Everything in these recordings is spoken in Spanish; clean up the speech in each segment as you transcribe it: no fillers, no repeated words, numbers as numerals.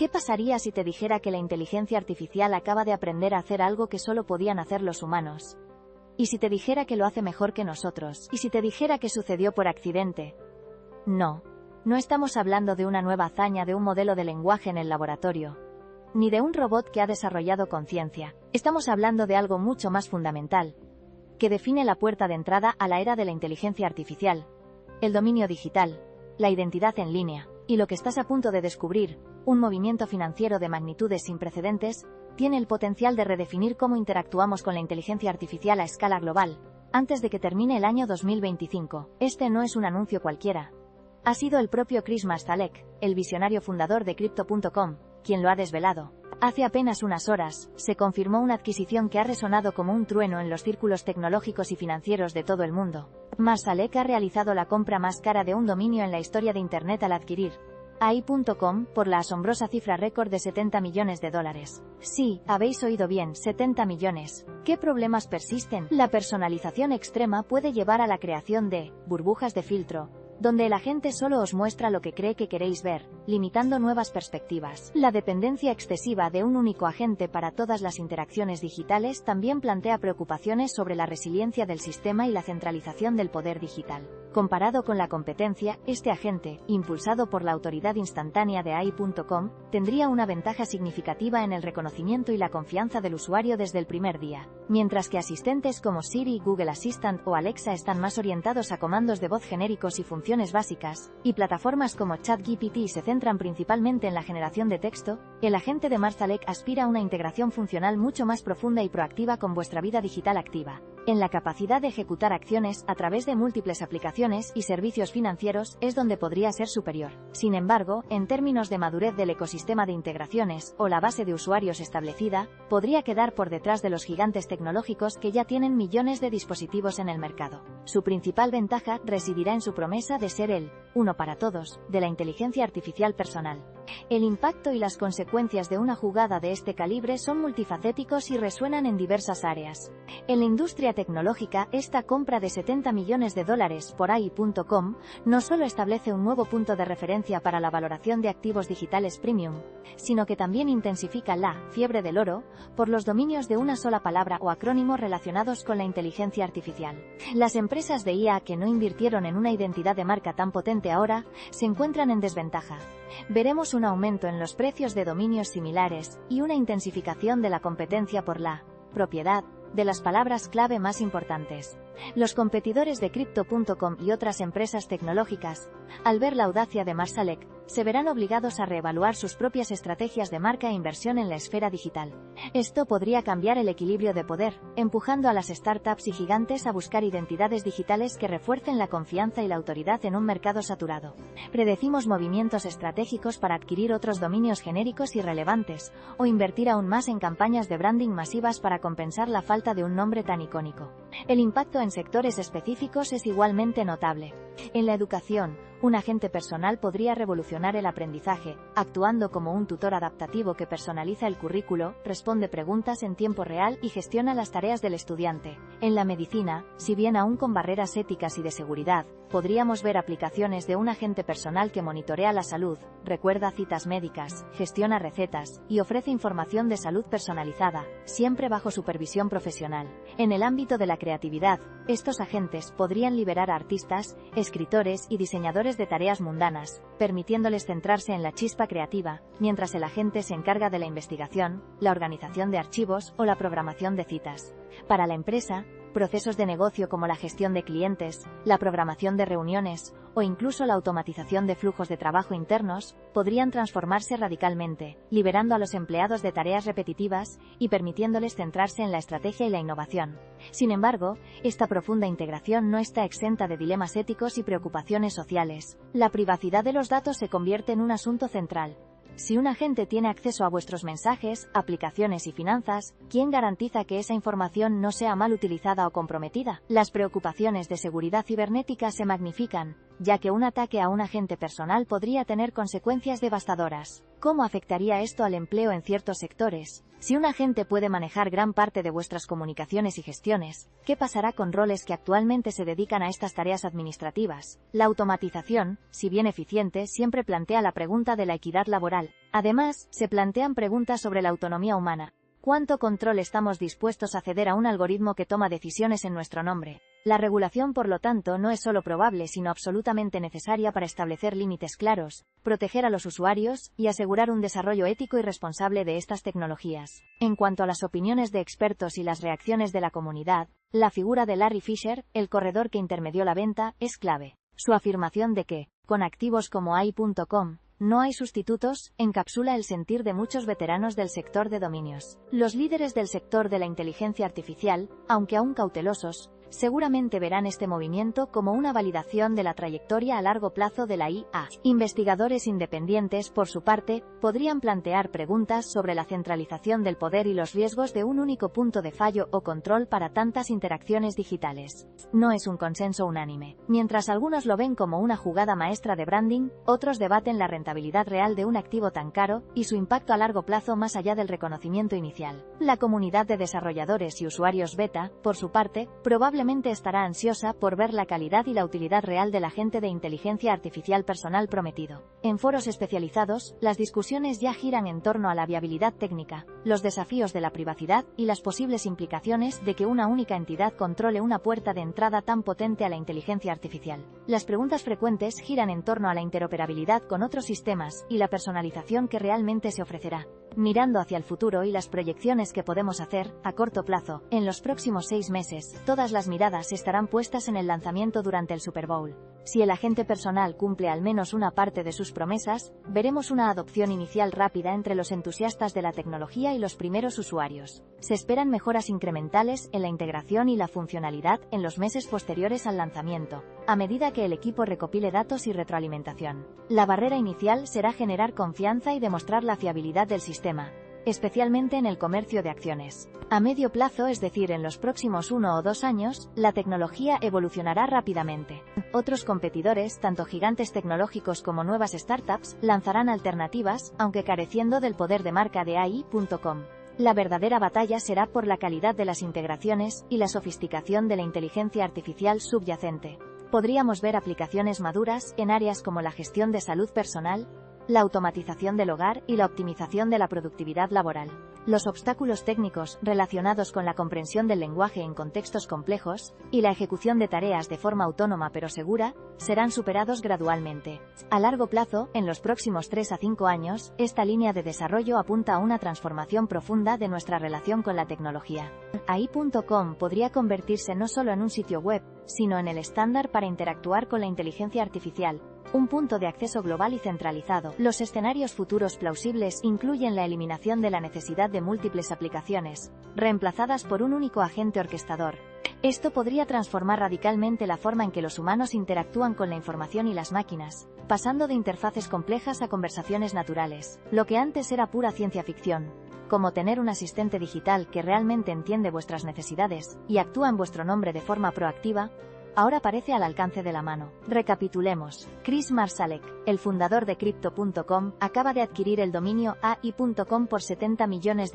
¿Qué pasaría si te dijera que la inteligencia artificial acaba de aprender a hacer algo que solo podían hacer los humanos? ¿Y si te dijera que lo hace mejor que nosotros? ¿Y si te dijera que sucedió por accidente? No. No estamos hablando de una nueva hazaña de un modelo de lenguaje en el laboratorio, ni de un robot que ha desarrollado conciencia. Estamos hablando de algo mucho más fundamental, que define la puerta de entrada a la era de la inteligencia artificial, el dominio digital, la identidad en línea, y lo que estás a punto de descubrir, un movimiento financiero de magnitudes sin precedentes, tiene el potencial de redefinir cómo interactuamos con la inteligencia artificial a escala global, antes de que termine el año 2025. Este no es un anuncio cualquiera. Ha sido el propio Chris Mastalek, el visionario fundador de Crypto.com, quien lo ha desvelado. Hace apenas unas horas, se confirmó una adquisición que ha resonado como un trueno en los círculos tecnológicos y financieros de todo el mundo. Mastalek ha realizado la compra más cara de un dominio en la historia de Internet al adquirir AI.com por la asombrosa cifra récord de $70 millones. Sí, habéis oído bien, 70 millones. ¿Qué problemas persisten? La personalización extrema puede llevar a la creación de burbujas de filtro, donde el agente solo os muestra lo que cree que queréis ver, limitando nuevas perspectivas. La dependencia excesiva de un único agente para todas las interacciones digitales también plantea preocupaciones sobre la resiliencia del sistema y la centralización del poder digital. Comparado con la competencia, este agente, impulsado por la autoridad instantánea de AI.com, tendría una ventaja significativa en el reconocimiento y la confianza del usuario desde el primer día, mientras que asistentes como Siri, Google Assistant o Alexa están más orientados a comandos de voz genéricos y funciones básicas, y plataformas como ChatGPT se centran principalmente en la generación de texto. El agente de Mastalek aspira a una integración funcional mucho más profunda y proactiva con vuestra vida digital activa, en la capacidad de ejecutar acciones a través de múltiples aplicaciones y servicios financieros es donde podría ser superior. Sin embargo, en términos de madurez del ecosistema de integraciones o la base de usuarios establecida, podría quedar por detrás de los gigantes tecnológicos que ya tienen millones de dispositivos en el mercado. Su principal ventaja residirá en su promesa de ser el uno para todos de la inteligencia artificial personal. El impacto y las consecuencias de una jugada de este calibre son multifacéticos y resuenan en diversas áreas. En la industria tecnológica, esta compra de $70 millones por AI.com no solo establece un nuevo punto de referencia para la valoración de activos digitales premium, sino que también intensifica la fiebre del oro por los dominios de una sola palabra o acrónimo relacionados con la inteligencia artificial. Las empresas de IA que no invirtieron en una identidad de marca tan potente ahora se encuentran en desventaja. Veremos un aumento en los precios de dominios similares y una intensificación de la competencia por la propiedad de las palabras clave más importantes. Los competidores de Crypto.com y otras empresas tecnológicas, al ver la audacia de Mastalek, se verán obligados a reevaluar sus propias estrategias de marca e inversión en la esfera digital. Esto podría cambiar el equilibrio de poder, empujando a las startups y gigantes a buscar identidades digitales que refuercen la confianza y la autoridad en un mercado saturado. Predecimos movimientos estratégicos para adquirir otros dominios genéricos y relevantes, o invertir aún más en campañas de branding masivas para compensar la falta de un nombre tan icónico. El impacto en sectores específicos es igualmente notable. En la educación, un agente personal podría revolucionar el aprendizaje, actuando como un tutor adaptativo que personaliza el currículo, responde preguntas en tiempo real y gestiona las tareas del estudiante. En la medicina, si bien aún con barreras éticas y de seguridad, podríamos ver aplicaciones de un agente personal que monitorea la salud, recuerda citas médicas, gestiona recetas y ofrece información de salud personalizada, siempre bajo supervisión profesional. En el ámbito de la creatividad, estos agentes podrían liberar a artistas, escritores y diseñadores de tareas mundanas, permitiéndoles centrarse en la chispa creativa, mientras el agente se encarga de la investigación, la organización de archivos o la programación de citas. Para la empresa, procesos de negocio como la gestión de clientes, la programación de reuniones o incluso la automatización de flujos de trabajo internos podrían transformarse radicalmente, liberando a los empleados de tareas repetitivas y permitiéndoles centrarse en la estrategia y la innovación. Sin embargo, esta profunda integración no está exenta de dilemas éticos y preocupaciones sociales. La privacidad de los datos se convierte en un asunto central. Si un agente tiene acceso a vuestros mensajes, aplicaciones y finanzas, ¿quién garantiza que esa información no sea mal utilizada o comprometida? Las preocupaciones de seguridad cibernética se magnifican, ya que un ataque a un agente personal podría tener consecuencias devastadoras. ¿Cómo afectaría esto al empleo en ciertos sectores? Si un agente puede manejar gran parte de vuestras comunicaciones y gestiones, ¿qué pasará con roles que actualmente se dedican a estas tareas administrativas? La automatización, si bien eficiente, siempre plantea la pregunta de la equidad laboral. Además, se plantean preguntas sobre la autonomía humana. ¿Cuánto control estamos dispuestos a ceder a un algoritmo que toma decisiones en nuestro nombre? La regulación, por lo tanto, no es solo probable sino absolutamente necesaria para establecer límites claros, proteger a los usuarios y asegurar un desarrollo ético y responsable de estas tecnologías. En cuanto a las opiniones de expertos y las reacciones de la comunidad, la figura de Larry Fisher, el corredor que intermedió la venta, es clave. Su afirmación de que, con activos como AI.com, no hay sustitutos, encapsula el sentir de muchos veteranos del sector de dominios. Los líderes del sector de la inteligencia artificial, aunque aún cautelosos, seguramente verán este movimiento como una validación de la trayectoria a largo plazo de la IA. Investigadores independientes, por su parte, podrían plantear preguntas sobre la centralización del poder y los riesgos de un único punto de fallo o control para tantas interacciones digitales. No es un consenso unánime. Mientras algunos lo ven como una jugada maestra de branding, otros debaten la rentabilidad real de un activo tan caro y su impacto a largo plazo más allá del reconocimiento inicial. La comunidad de desarrolladores y usuarios beta, por su parte, probablemente estará ansiosa por ver la calidad y la utilidad real del agente de inteligencia artificial personal prometido. En foros especializados, las discusiones ya giran en torno a la viabilidad técnica, los desafíos de la privacidad y las posibles implicaciones de que una única entidad controle una puerta de entrada tan potente a la inteligencia artificial. Las preguntas frecuentes giran en torno a la interoperabilidad con otros sistemas y la personalización que realmente se ofrecerá. Mirando hacia el futuro y las proyecciones que podemos hacer, a corto plazo, en los próximos 6 meses, todas las miradas estarán puestas en el lanzamiento durante el Super Bowl. Si el agente personal cumple al menos una parte de sus promesas, veremos una adopción inicial rápida entre los entusiastas de la tecnología y los primeros usuarios. Se esperan mejoras incrementales en la integración y la funcionalidad en los meses posteriores al lanzamiento, a medida que el equipo recopile datos y retroalimentación. La barrera inicial será generar confianza y demostrar la fiabilidad del sistema, especialmente en el comercio de acciones. A medio plazo, es decir, en los próximos 1 o 2 años, la tecnología evolucionará rápidamente. Otros competidores, tanto gigantes tecnológicos como nuevas startups, lanzarán alternativas, aunque careciendo del poder de marca de AI.com. La verdadera batalla será por la calidad de las integraciones y la sofisticación de la inteligencia artificial subyacente. Podríamos ver aplicaciones maduras en áreas como la gestión de salud personal, la automatización del hogar y la optimización de la productividad laboral. Los obstáculos técnicos relacionados con la comprensión del lenguaje en contextos complejos y la ejecución de tareas de forma autónoma pero segura serán superados gradualmente. A largo plazo, en los próximos 3 a 5 años, esta línea de desarrollo apunta a una transformación profunda de nuestra relación con la tecnología. AI.com podría convertirse no solo en un sitio web, sino en el estándar para interactuar con la inteligencia artificial, un punto de acceso global y centralizado. Los escenarios futuros plausibles incluyen la eliminación de la necesidad de múltiples aplicaciones, reemplazadas por un único agente orquestador. Esto podría transformar radicalmente la forma en que los humanos interactúan con la información y las máquinas, pasando de interfaces complejas a conversaciones naturales. Lo que antes era pura ciencia ficción, como tener un asistente digital que realmente entiende vuestras necesidades y actúa en vuestro nombre de forma proactiva, ahora parece al alcance de la mano. Recapitulemos. Chris Marsalek, el fundador de Crypto.com, acaba de adquirir el dominio AI.com por $70 millones,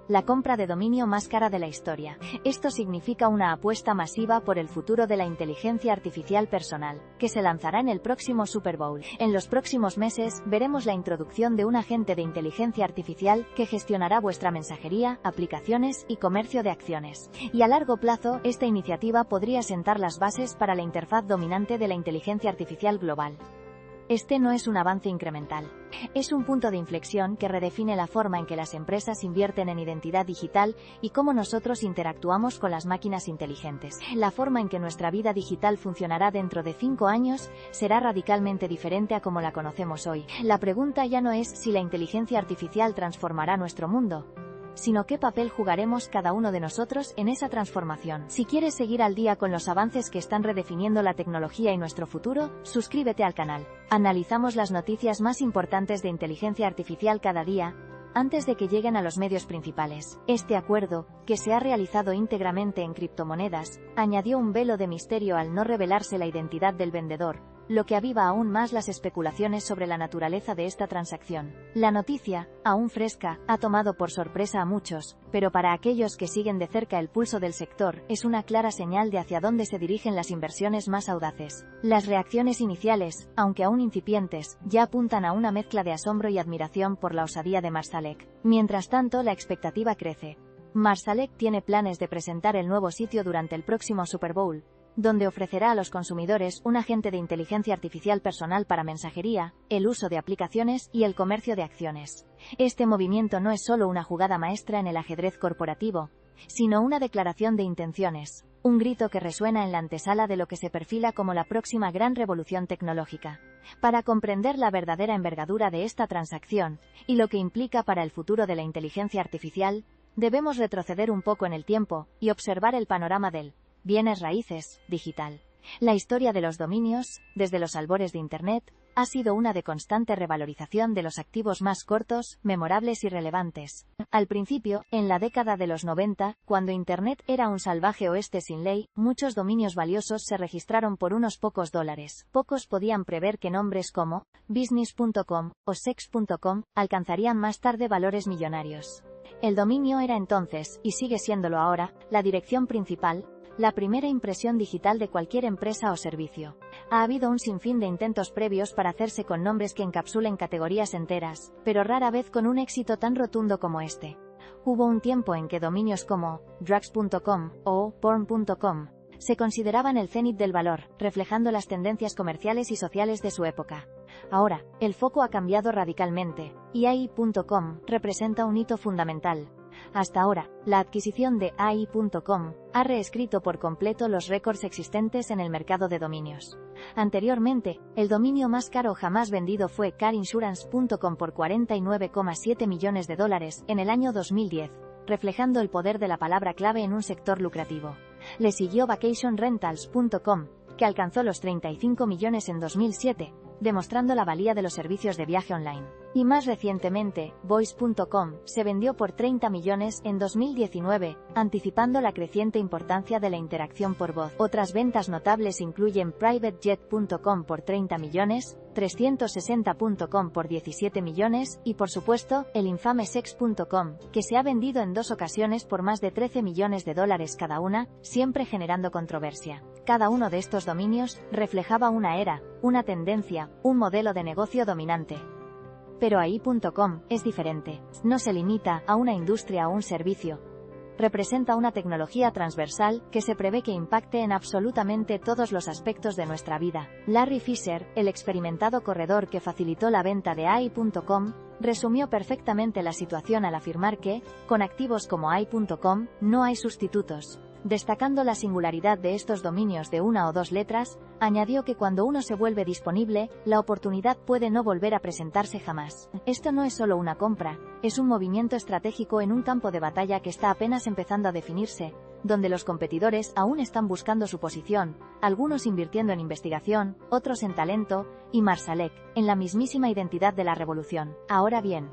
la compra de dominio más cara de la historia. Esto significa una apuesta masiva por el futuro de la inteligencia artificial personal, que se lanzará en el próximo Super Bowl. En los próximos meses, veremos la introducción de un agente de inteligencia artificial que gestionará vuestra mensajería, aplicaciones y comercio de acciones. Y a largo plazo, esta iniciativa podría sentar las bases para la interfaz dominante de la inteligencia artificial global. Este no es un avance incremental. Es un punto de inflexión que redefine la forma en que las empresas invierten en identidad digital y cómo nosotros interactuamos con las máquinas inteligentes. La forma en que nuestra vida digital funcionará dentro de 5 años será radicalmente diferente a como la conocemos hoy. La pregunta ya no es si la inteligencia artificial transformará nuestro mundo, sino qué papel jugaremos cada uno de nosotros en esa transformación. Si quieres seguir al día con los avances que están redefiniendo la tecnología y nuestro futuro, suscríbete al canal. Analizamos las noticias más importantes de inteligencia artificial cada día, antes de que lleguen a los medios principales. Este acuerdo, que se ha realizado íntegramente en criptomonedas, añadió un velo de misterio al no revelarse la identidad del vendedor, lo que aviva aún más las especulaciones sobre la naturaleza de esta transacción. La noticia, aún fresca, ha tomado por sorpresa a muchos, pero para aquellos que siguen de cerca el pulso del sector, es una clara señal de hacia dónde se dirigen las inversiones más audaces. Las reacciones iniciales, aunque aún incipientes, ya apuntan a una mezcla de asombro y admiración por la osadía de Marsalek. Mientras tanto, la expectativa crece. Marsalek tiene planes de presentar el nuevo sitio durante el próximo Super Bowl, donde ofrecerá a los consumidores un agente de inteligencia artificial personal para mensajería, el uso de aplicaciones y el comercio de acciones. Este movimiento no es solo una jugada maestra en el ajedrez corporativo, sino una declaración de intenciones, un grito que resuena en la antesala de lo que se perfila como la próxima gran revolución tecnológica. Para comprender la verdadera envergadura de esta transacción, y lo que implica para el futuro de la inteligencia artificial, debemos retroceder un poco en el tiempo, y observar el panorama del bienes raíces, digital. La historia de los dominios, desde los albores de Internet, ha sido una de constante revalorización de los activos más cortos, memorables y relevantes. Al principio, en la década de los 90, cuando Internet era un salvaje oeste sin ley, muchos dominios valiosos se registraron por unos pocos dólares. Pocos podían prever que nombres como business.com o sex.com alcanzarían más tarde valores millonarios. El dominio era entonces, y sigue siéndolo ahora, la dirección principal, la primera impresión digital de cualquier empresa o servicio. Ha habido un sinfín de intentos previos para hacerse con nombres que encapsulen categorías enteras, pero rara vez con un éxito tan rotundo como este. Hubo un tiempo en que dominios como drugs.com o porn.com se consideraban el cenit del valor, reflejando las tendencias comerciales y sociales de su época. Ahora, el foco ha cambiado radicalmente, y AI.com representa un hito fundamental. Hasta ahora, la adquisición de AI.com ha reescrito por completo los récords existentes en el mercado de dominios. Anteriormente, el dominio más caro jamás vendido fue carinsurance.com por $49,7 millones en el año 2010, reflejando el poder de la palabra clave en un sector lucrativo. Le siguió vacationrentals.com, que alcanzó los 35 millones en 2007, demostrando la valía de los servicios de viaje online. Y más recientemente, Voice.com se vendió por 30 millones en 2019, anticipando la creciente importancia de la interacción por voz. Otras ventas notables incluyen PrivateJet.com por 30 millones, 360.com por 17 millones y, por supuesto, el infame Sex.com, que se ha vendido en 2 ocasiones por más de 13 millones de dólares cada una, siempre generando controversia. Cada uno de estos dominios reflejaba una era, una tendencia, un modelo de negocio dominante. Pero AI.com es diferente. No se limita a una industria o un servicio. Representa una tecnología transversal que se prevé que impacte en absolutamente todos los aspectos de nuestra vida. Larry Fisher, el experimentado corredor que facilitó la venta de AI.com, resumió perfectamente la situación al afirmar que, con activos como AI.com, no hay sustitutos. Destacando la singularidad de estos dominios de 1 o 2 letras, añadió que cuando uno se vuelve disponible, la oportunidad puede no volver a presentarse jamás. Esto no es solo una compra, es un movimiento estratégico en un campo de batalla que está apenas empezando a definirse, donde los competidores aún están buscando su posición, algunos invirtiendo en investigación, otros en talento, y Marsalek, en la mismísima identidad de la revolución. Ahora bien,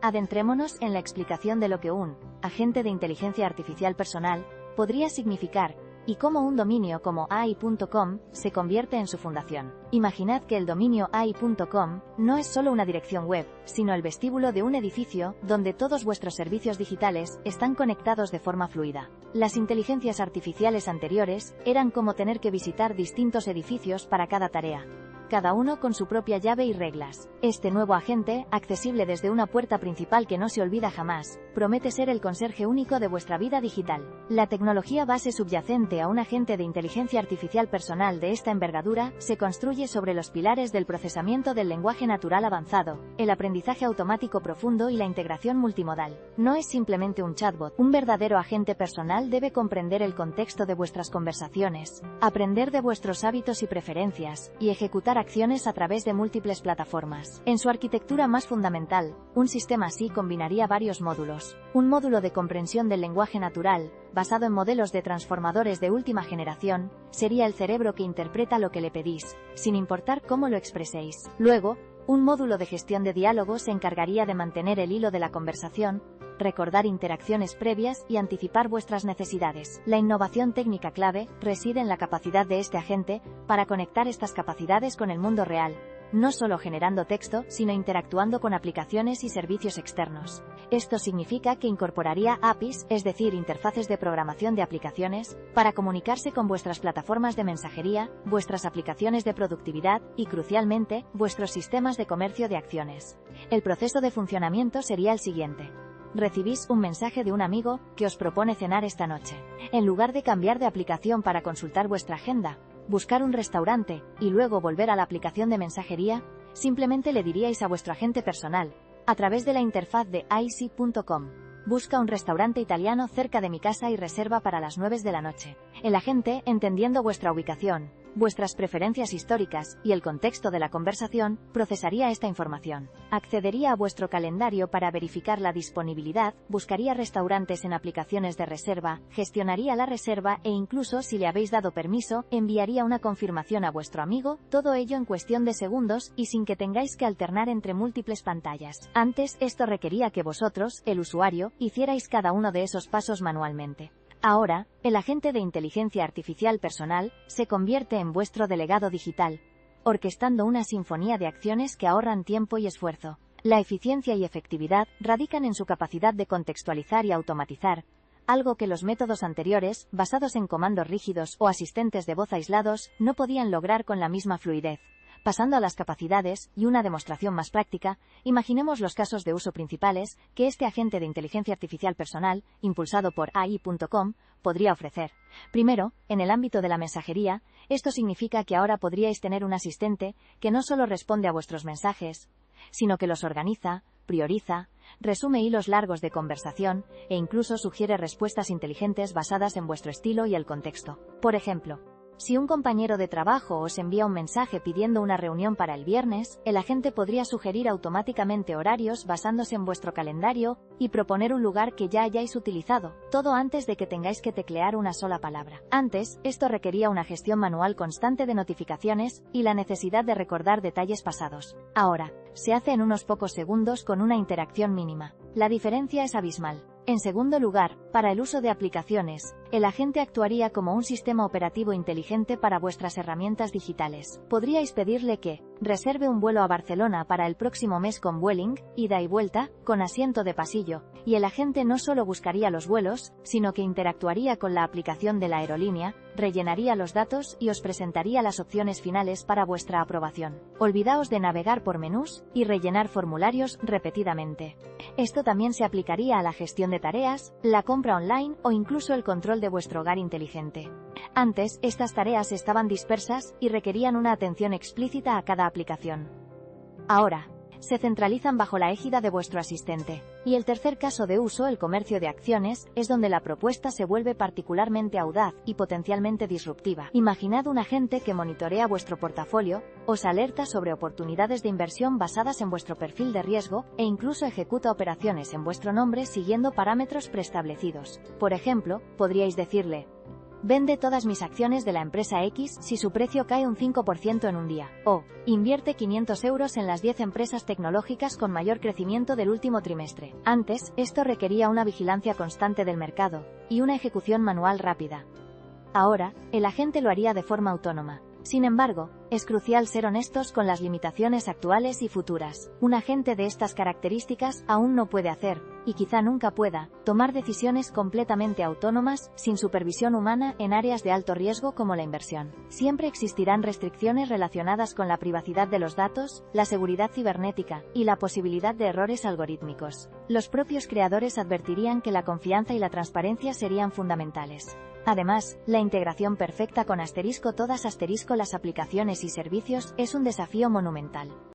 adentrémonos en la explicación de lo que un agente de inteligencia artificial personal podría significar, y cómo un dominio como AI.com se convierte en su fundación. Imaginad que el dominio AI.com no es solo una dirección web, sino el vestíbulo de un edificio donde todos vuestros servicios digitales están conectados de forma fluida. Las inteligencias artificiales anteriores eran como tener que visitar distintos edificios para cada tarea, cada uno con su propia llave y reglas. Este nuevo agente, accesible desde una puerta principal que no se olvida jamás, promete ser el conserje único de vuestra vida digital. La tecnología base subyacente a un agente de inteligencia artificial personal de esta envergadura se construye sobre los pilares del procesamiento del lenguaje natural avanzado, el aprendizaje automático profundo y la integración multimodal. No es simplemente un chatbot. Un verdadero agente personal debe comprender el contexto de vuestras conversaciones, aprender de vuestros hábitos y preferencias, y ejecutar acciones a través de múltiples plataformas. En su arquitectura más fundamental, un sistema así combinaría varios módulos. Un módulo de comprensión del lenguaje natural, basado en modelos de transformadores de última generación, sería el cerebro que interpreta lo que le pedís, sin importar cómo lo expreséis. Luego, Un módulo de gestión de diálogo se encargaría de mantener el hilo de la conversación, recordar interacciones previas y anticipar vuestras necesidades. La innovación técnica clave reside en la capacidad de este agente para conectar estas capacidades con el mundo real, no solo generando texto, sino interactuando con aplicaciones y servicios externos. Esto significa que incorporaría APIs, es decir, interfaces de programación de aplicaciones, para comunicarse con vuestras plataformas de mensajería, vuestras aplicaciones de productividad y, crucialmente, vuestros sistemas de comercio de acciones. El proceso de funcionamiento sería el siguiente. Recibís un mensaje de un amigo que os propone cenar esta noche. En lugar de cambiar de aplicación para consultar vuestra agenda, buscar un restaurante y luego volver a la aplicación de mensajería, simplemente le diríais a vuestro agente personal, a través de la interfaz de icy.com: busca un restaurante italiano cerca de mi casa y reserva para las 9 de la noche. El agente, entendiendo vuestra ubicación, vuestras preferencias históricas y el contexto de la conversación, procesaría esta información. Accedería a vuestro calendario para verificar la disponibilidad, buscaría restaurantes en aplicaciones de reserva, gestionaría la reserva e incluso, si le habéis dado permiso, enviaría una confirmación a vuestro amigo, todo ello en cuestión de segundos y sin que tengáis que alternar entre múltiples pantallas. Antes, esto requería que vosotros, el usuario, hicierais cada uno de esos pasos manualmente. Ahora, el agente de inteligencia artificial personal se convierte en vuestro delegado digital, orquestando una sinfonía de acciones que ahorran tiempo y esfuerzo. La eficiencia y efectividad radican en su capacidad de contextualizar y automatizar, algo que los métodos anteriores, basados en comandos rígidos o asistentes de voz aislados, no podían lograr con la misma fluidez. Pasando a las capacidades y una demostración más práctica, imaginemos los casos de uso principales que este agente de inteligencia artificial personal, impulsado por AI.com, podría ofrecer. Primero, en el ámbito de la mensajería, esto significa que ahora podríais tener un asistente que no solo responde a vuestros mensajes, sino que los organiza, prioriza, resume hilos largos de conversación e incluso sugiere respuestas inteligentes basadas en vuestro estilo y el contexto. Por ejemplo, si un compañero de trabajo os envía un mensaje pidiendo una reunión para el viernes, el agente podría sugerir automáticamente horarios basándose en vuestro calendario y proponer un lugar que ya hayáis utilizado, todo antes de que tengáis que teclear una sola palabra. Antes, esto requería una gestión manual constante de notificaciones y la necesidad de recordar detalles pasados. Ahora, se hace en unos pocos segundos con una interacción mínima. La diferencia es abismal. En segundo lugar, para el uso de aplicaciones, el agente actuaría como un sistema operativo inteligente para vuestras herramientas digitales. Podríais pedirle que reserve un vuelo a Barcelona para el próximo mes con Vueling, ida y vuelta, con asiento de pasillo, y el agente no solo buscaría los vuelos, sino que interactuaría con la aplicación de la aerolínea, rellenaría los datos y os presentaría las opciones finales para vuestra aprobación. Olvidaos de navegar por menús y rellenar formularios repetidamente. Esto también se aplicaría a la gestión de tareas, la compra online o incluso el control de vuestro hogar inteligente. Antes, estas tareas estaban dispersas y requerían una atención explícita a cada aplicación. Ahora, se centralizan bajo la égida de vuestro asistente. Y el tercer caso de uso, el comercio de acciones, es donde la propuesta se vuelve particularmente audaz y potencialmente disruptiva. Imaginad un agente que monitorea vuestro portafolio, os alerta sobre oportunidades de inversión basadas en vuestro perfil de riesgo e incluso ejecuta operaciones en vuestro nombre siguiendo parámetros preestablecidos. Por ejemplo, podríais decirle: vende todas mis acciones de la empresa X si su precio cae un 5% en un día. O, invierte 500 euros en las 10 empresas tecnológicas con mayor crecimiento del último trimestre. Antes, esto requería una vigilancia constante del mercado y una ejecución manual rápida. Ahora, el agente lo haría de forma autónoma. Sin embargo, es crucial ser honestos con las limitaciones actuales y futuras. Un agente de estas características aún no puede hacer, y quizá nunca pueda, tomar decisiones completamente autónomas, sin supervisión humana en áreas de alto riesgo como la inversión. Siempre existirán restricciones relacionadas con la privacidad de los datos, la seguridad cibernética, y la posibilidad de errores algorítmicos. Los propios creadores advertirían que la confianza y la transparencia serían fundamentales. Además, la integración perfecta con *todas* las aplicaciones y servicios es un desafío monumental.